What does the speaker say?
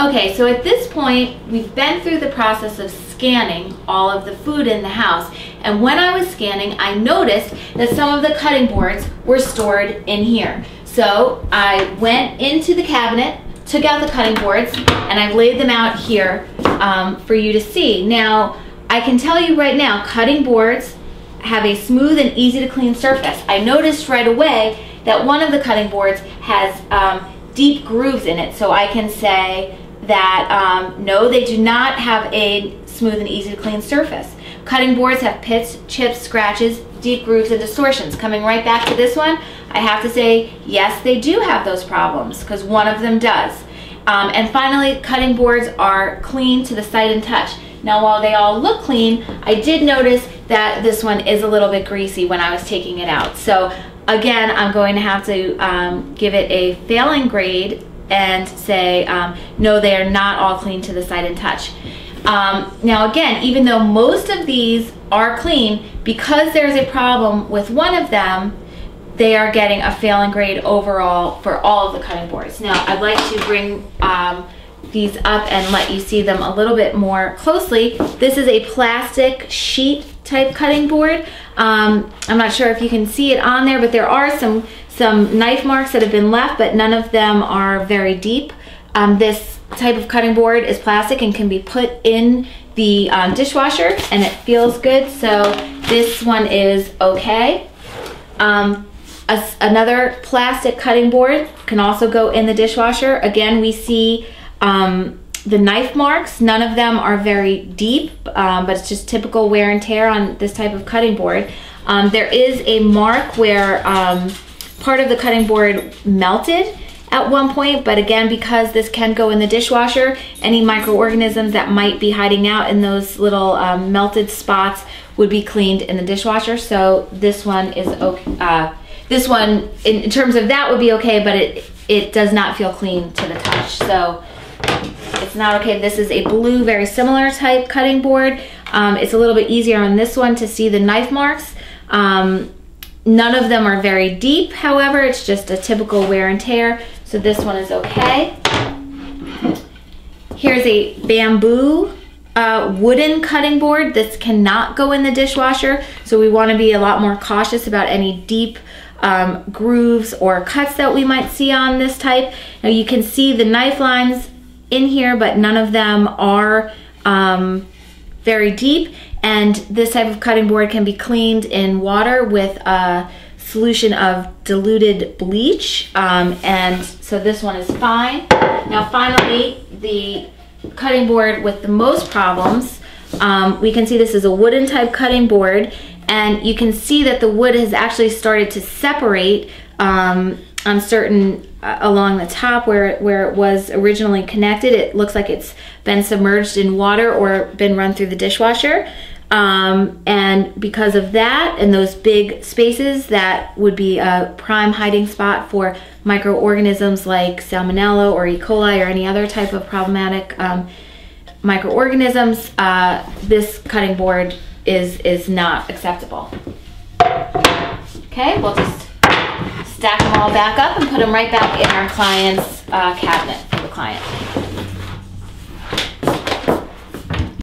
Okay, so at this point, we've been through the process of scanning all of the food in the house. And when I was scanning, I noticed that some of the cutting boards were stored in here. So I went into the cabinet, took out the cutting boards, and I've laid them out here for you to see. Now, I can tell you right now, cutting boards have a smooth and easy to clean surface. I noticed right away that one of the cutting boards has deep grooves in it, so I can say that no, they do not have a smooth and easy to clean surface. Cutting boards have pits, chips, scratches, deep grooves, and distortions. Coming right back to this one, I have to say, yes, they do have those problems, because one of them does. And finally, cutting boards are clean to the sight and touch. Now, while they all look clean, I did notice that this one is a little bit greasy when I was taking it out. So again, I'm going to have to give it a failing grade and say, no, they are not all clean to the sight and touch. Now again, even though most of these are clean, because there's a problem with one of them, they are getting a failing grade overall for all of the cutting boards. Now, I'd like to bring these up and let you see them a little bit more closely. This is a plastic sheet type cutting board. I'm not sure if you can see it on there, but there are some knife marks that have been left, but none of them are very deep. This type of cutting board is plastic and can be put in the dishwasher, and it feels good, so this one is okay. Another plastic cutting board can also go in the dishwasher. Again, we see the knife marks. None of them are very deep, but it's just typical wear and tear on this type of cutting board. There is a mark where part of the cutting board melted at one point, but again, because this can go in the dishwasher, any microorganisms that might be hiding out in those little melted spots would be cleaned in the dishwasher. So this one is okay. This one, in terms of that, would be okay, but it does not feel clean to the touch. So it's not okay. This is a blue, very similar type cutting board. It's a little bit easier on this one to see the knife marks. None of them are very deep, however, it's just a typical wear and tear. So this one is okay. Here's a bamboo wooden cutting board. This cannot go in the dishwasher, so we want to be a lot more cautious about any deep grooves or cuts that we might see on this type. Now you can see the knife lines in here, but none of them are very deep, and this type of cutting board can be cleaned in water with a solution of diluted bleach, and so this one is fine. Now finally, the cutting board with the most problems, we can see this is a wooden type cutting board, and you can see that the wood has actually started to separate on certain along the top where it was originally connected. It looks like it's been submerged in water or been run through the dishwasher, and because of that and those big spaces, that would be a prime hiding spot for microorganisms like salmonella or E. coli or any other type of problematic microorganisms. This cutting board is not acceptable. Okay, we'll just stack them all back up and put them right back in our client's cabinet for the client.